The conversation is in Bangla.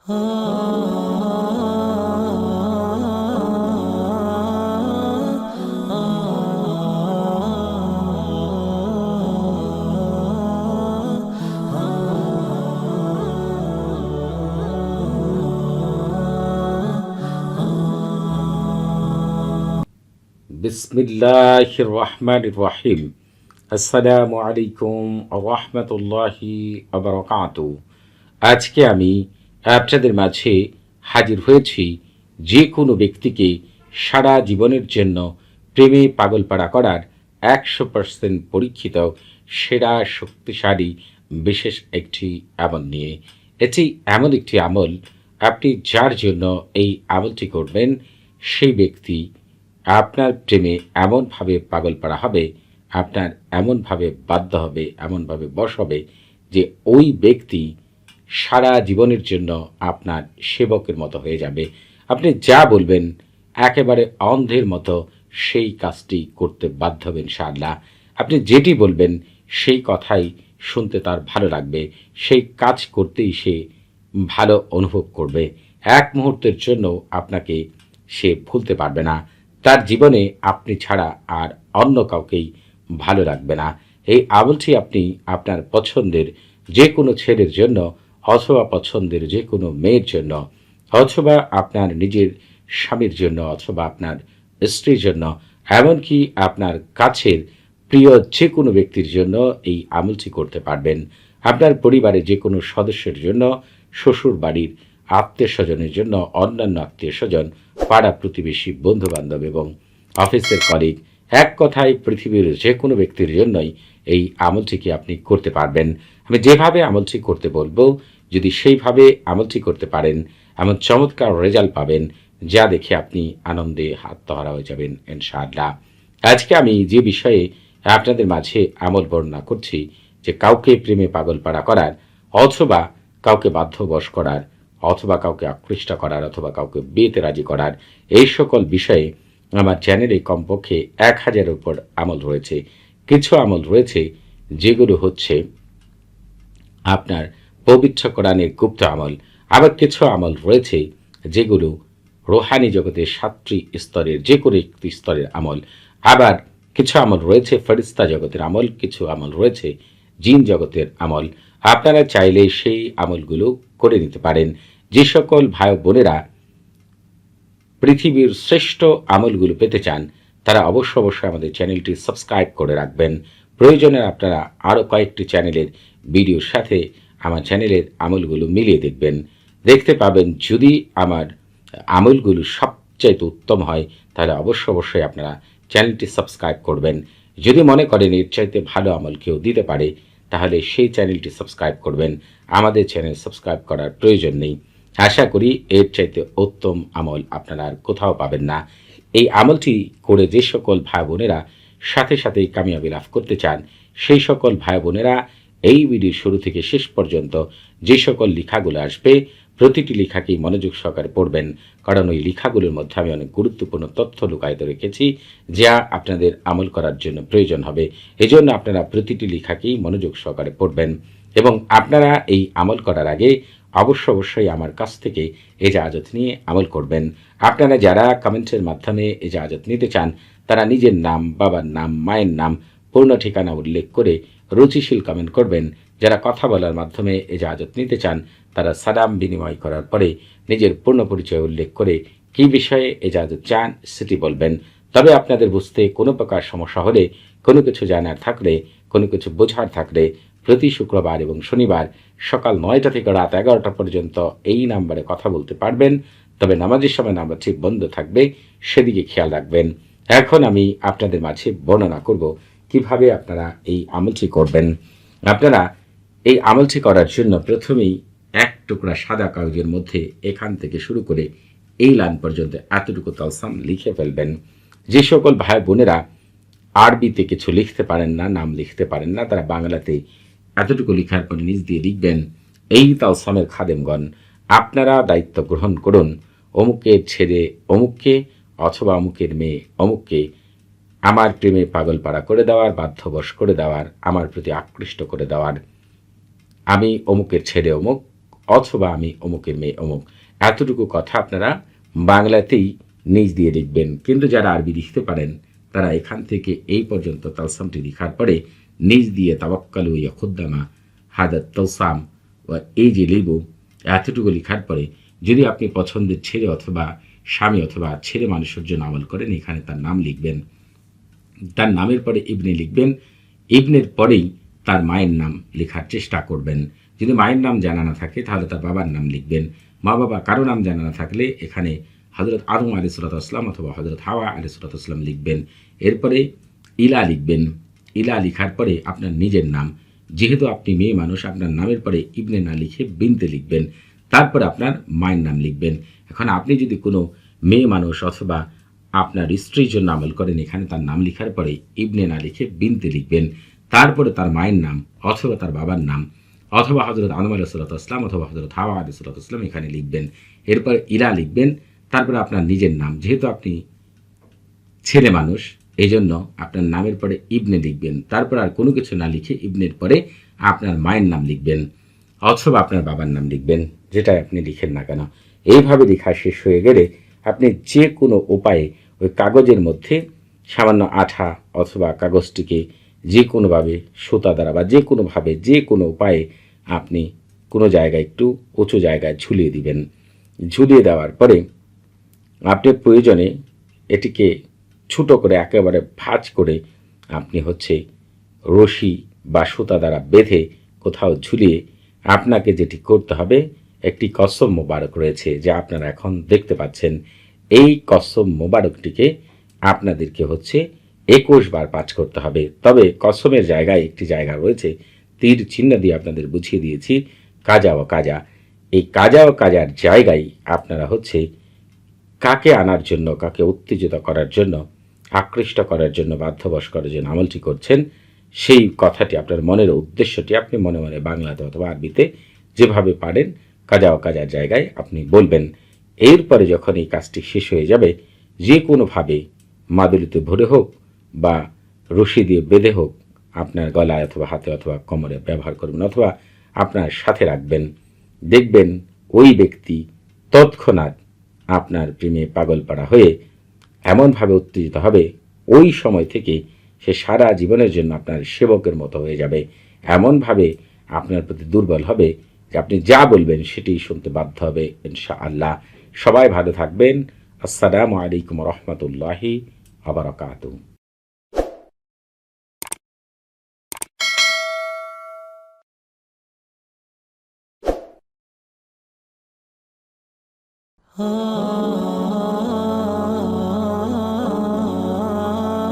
বিসমিল্লাহির রহমানির রহিম। আসসালামু আলাইকুম রহমতুল্লাহি বারাকাতু। আজকে আমি আপনাদের মাঝে হাজির হয়েছি যে কোনো ব্যক্তিকে সারা জীবনের জন্য প্রেমে পাগলপাড়া করার 100% পরীক্ষিত সেরা শক্তিশালী বিশেষ একটি আমল নিয়ে। এটি এমন একটি আমল, আপনি যার জন্য এই আমলটি করবেন সেই ব্যক্তি আপনার প্রেমে এমনভাবে পাগলপাড়া হবে, আপনার এমনভাবে বাধ্য হবে, এমনভাবে বশ হবে যে ওই ব্যক্তি সারা জীবনের জন্য আপনার সেবকের মতো হয়ে যাবে। আপনি যা বলবেন একেবারে অন্ধের মতো সেই কাজটি করতে বাধ্য হবেন ইনশাআল্লাহ। আপনি যেটি বলবেন সেই কথাই শুনতে তার ভালো লাগবে, সেই কাজ করতেই সে ভালো অনুভব করবে। এক মুহূর্তের জন্য আপনাকে সে ভুলতে পারবে না। তার জীবনে আপনি ছাড়া আর অন্য কাউকেই ভালো লাগবে না। এই আমলটি আপনি আপনার পছন্দের যে কোনো ছেলের জন্য, অথবা পছন্দের যে কোনো মেয়ের জন্য, অথবা আপনার নিজের স্বামীর জন্য, অথবা আপনার স্ত্রীর জন্য, এমনকি আপনার কাছের প্রিয় যে কোনো ব্যক্তির জন্য এই আমলটি করতে পারবেন। আপনার পরিবারের যে কোনো সদস্যের জন্য, শ্বশুর বাড়ির আত্মীয় স্বজনের জন্য, অন্যান্য আত্মীয় স্বজন, পাড়া প্রতিবেশী, বন্ধু বান্ধব এবং অফিসের কলিগ, এক কথায় পৃথিবীর যে কোনো ব্যক্তির জন্যই এই আমলটিকে আপনি করতে পারবেন। আমি যেভাবে আমলটি করতে বলবো, যদি সেইভাবে আমলটি করতে পারেন, এমন চমৎকার রেজাল্ট পাবেন যা দেখে আপনি আনন্দে আত্মহারা হয়ে যাবেন ইনশাআল্লাহ। আজকে আমি যে বিষয়ে আপনাদের মাঝে আমল বর্ণনা করছি, যে কাউকে প্রেমে পাগলপাড়া করার, অথবা কাউকে বাধ্যবশ করার, অথবা কাউকে আকৃষ্ট করার, অথবা কাউকে বিয়েতে রাজি করার, এই সকল বিষয়ে আমার চ্যানেলে কমপক্ষে 1000-এর উপর আমল রয়েছে। কিছু আমল রয়েছে যেগুলো হচ্ছে আপনার পবিত্র কোরআনের গুপ্ত আমল, আবার কিছু আমল রয়েছে যেগুলো রোহানি জগতের 7টি স্তরের যে কোনো একটি স্তরের আমল, আবার কিছু আমল রয়েছে ফেরেশতা জগতের আমল, কিছু আমল রয়েছে জিন জগতের আমল। আপনারা চাইলে সেই আমলগুলো করে নিতে পারেন। যে সকল ভাই বোনেরা পৃথিবীর শ্রেষ্ঠ আমলগুলো পেতে চান, তারা অবশ্যই আমাদের চ্যানেলটি সাবস্ক্রাইব করে রাখবেন। প্রয়োজনে আপনারা আরও কয়েকটি চ্যানেলের ভিডিওর সাথে আমার চ্যানেলের আমলগুলো মিলিয়ে দেখবেন। দেখতে পাবেন যদি আমার আমলগুলো সবচাইতে উত্তম হয়, তাহলে অবশ্যই আপনারা চ্যানেলটি সাবস্ক্রাইব করবেন। যদি মনে করেন এর চাইতে ভালো আমল কেউ দিতে পারে, তাহলে সেই চ্যানেলটি সাবস্ক্রাইব করবেন। আমাদের চ্যানেল সাবস্ক্রাইব করার প্রয়োজন নেই। আশা করি এর চাইতে উত্তম আমল আপনারা আর কোথাও পাবেন না। এই আমলটি করে যে সকল ভাই বোনেরা সাথে সাথেই কামিয়াবি লাভ করতে চান, সেই সকল ভাই বোনেরা এই ভিডিওর শুরু থেকে শেষ পর্যন্ত যে সকল লেখাগুলো আসবে, প্রতিটি লেখাকেই মনোযোগ সহকারে পড়বেন, কারণ ওই লেখাগুলোর মধ্যে আমি অনেক গুরুত্বপূর্ণ তথ্য লুকায়িত রেখেছি যা আপনাদের আমল করার জন্য প্রয়োজন হবে। এজন্য আপনারা প্রতিটি লেখাকেই মনোযোগ সহকারে পড়বেন, এবং আপনারা এই আমল করার আগে অবশ্যই আমার কাছ থেকে এজাজত নিয়ে আমল করবেন। আপনারা যারা কমেন্টের মাধ্যমে এজাজত নিতে চান, তারা নিজের নাম, বাবার নাম, মায়ের নাম, পূর্ণ ঠিকানা উল্লেখ করে রুচিশীল কমেন্ট করবেন। যারা কথা বলার মাধ্যমে এজাজত নিতে চান, তারা সালাম বিনিময় করার পরে নিজের পূর্ণ পরিচয় উল্লেখ করে কী বিষয়ে এজাজত চান সেটি বলবেন। তবে আপনাদের বুঝতে কোনো প্রকার সমস্যা হলে, কোনো কিছু জানার থাকলে, কোনো কিছু বোঝার থাকলে, প্রতি শুক্রবার এবং শনিবার সকাল 9টা থেকে রাত 11টা পর্যন্ত এই নাম্বারে কথা বলতে পারবেন। তবে নামাজের সময় নাম্বারটি বন্ধ থাকবে, সেদিকে খেয়াল রাখবেন। এখন আমি আপনাদের মাঝে বর্ণনা করব কিভাবে আপনারা এই আমলটি করবেন। আপনারা এই আমলটি করার জন্য প্রথমেই এক টুকরা সাদা কাগজের মধ্যে এখান থেকে শুরু করে এই লাইন পর্যন্ত এতটুকু তালসাম লিখে ফেলবেন। যে সকল ভাই বোনেরা আরবিতে কিছু লিখতে পারেন না, নাম লিখতে পারেন না, তারা বাংলাতে এতটুকু লিখার পরে নিজ দিয়ে লিখবেন, এই তালসামের খাদেমগণ, আপনারা দায়িত্ব গ্রহণ করুন অমুকের ছেলে অমুককে, অথবা অমুকের মেয়ে অমুককে আমার প্রেমে পাগলপাড়া করে দেওয়ার, বাধ্যবশ করে দেওয়ার, আমার প্রতি আকৃষ্ট করে দেওয়ার। আমি অমুকের ছেলে অমুক, অথবা আমি অমুকের মেয়ে অমুক, এতটুকু কথা আপনারা বাংলাতেই নিজ দিয়ে লিখবেন। কিন্তু যারা আরবি লিখতে পারেন তারা এখান থেকে এই পর্যন্ত তালসামটি লিখার পরে নিজ দিয়ে তাওয়াক্কালু ইয়া খুদ্দামা হাদাত তালসাম বা এই যে লিবু, এতটুকু লিখার পরে যদি আপনি পছন্দের ছেলে অথবা স্বামী অথবা ছেলে মানুষের জন্য আমল করেন, এখানে তার নাম লিখবেন। তার নামের পরে ইবনে লিখবেন। ইবনের পরেই তার মায়ের নাম লেখার চেষ্টা করবেন। যদি মায়ের নাম জানা না থাকে তাহলে তার বাবার নাম লিখবেন। মা বাবা কারো নাম জানা না থাকলে এখানে হজরত আদম আলাইহিসসালাম অথবা হজরত হাওয়া আলাইহিসসালাম লিখবেন। এরপরে ইলা লিখবেন। ইলা লিখার পরে আপনার নিজের নাম, যেহেতু আপনি মেয়ে মানুষ আপনার নামের পরে ইবনে না লিখে বিনতে লিখবেন। তারপরে আপনার মায়ের নাম লিখবেন। এখন আপনি যদি কোনো মেয়ে মানুষ অথবা আপনার স্ত্রীর জন্য আমল করেন, এখানে তার নাম লিখার পরে ইবনে না লিখে বিনতে লিখবেন। তারপরে তার মায়ের নাম অথবা তার বাবার নাম অথবা হজরত আদম আলাইহিসসালাম অথবা হজরত হাওয়া আলাইহিসসালাম এখানে লিখবেন। এরপর ইলা লিখবেন। তারপরে আপনার নিজের নাম, যেহেতু আপনি ছেলে মানুষ এই জন্য আপনার নামের পরে ইবনে লিখবেন। তারপর আর কোনো কিছু না লিখে ইবনের পরে আপনার মায়ের নাম লিখবেন অথবা আপনার বাবার নাম লিখবেন, যেটা আপনি লিখেন না কেন। এইভাবে লেখা শেষ হয়ে গেলে আপনি যে কোনো উপায়ে ওই কাগজের মধ্যে সামান্য আঠা অথবা কাগজটিকে যে কোনোভাবে সুতা দ্বারা বা যে কোনোভাবে যে কোনো উপায়ে আপনি কোনো জায়গায় একটু উঁচু জায়গায় ঝুলিয়ে দিবেন। ঝুলিয়ে দেওয়ার পরে আপনি প্রয়োজনে এটিকে ছোটো করে একেবারে ভাঁজ করে আপনি রশি বা সুতা দ্বারা বেঁধে কোথাও ঝুলিয়ে আপনাকে যেটি করতে হবে, একটি কসম মোবারক রয়েছে যা আপনারা এখন দেখতে পাচ্ছেন। এই কসম মোবারকটিকে আপনাদেরকে 21 বার পাঠ করতে হবে। তবে কসমের জায়গায় একটি জায়গা রয়েছে, তীর চিহ্ন দিয়ে আপনাদের বুঝিয়ে দিয়েছি, কাজা ও কাজা। এই কাজা ও কাজার জায়গায় আপনারা কাকে আনার জন্য, কাকে উত্তেজিত করার জন্য, আকৃষ্ট করার জন্য, বাধ্যবশ করার জন্য আমলটি করছেন, সেই কথাটি আপনার মনের উদ্দেশ্যটি আপনি মনে মনে বাংলাতে অথবা আরবিতে যেভাবে পারেন কাজা ও কাজার জায়গায় আপনি বলবেন। এরপরে যখন এই কাজটি শেষ হয়ে যাবে, যে কোনোভাবে মাদুলিতে ভরে হোক বা রশি দিয়ে বেঁধে হোক আপনার গলায় অথবা হাতে অথবা কোমরে ব্যবহার করবেন অথবা আপনার সাথে রাখবেন। দেখবেন ওই ব্যক্তি তৎক্ষণাৎ আপনার প্রেমে পাগলপাড়া হয়ে এমনভাবে উত্তেজিত হবে, ওই সময় থেকে সে সারা জীবনের জন্য আপনার সেবকের মতো হয়ে যাবে। এমনভাবে আপনার প্রতি দুর্বল হবে যে আপনি যা বলবেন সেটি শুনতে বাধ্য হবে ইনশাআল্লাহ। সবাই ভালো থাকবেন। আসসালামু আলাইকুম রহমতুল্লাহি ওয়া বারাকাতুহু। ah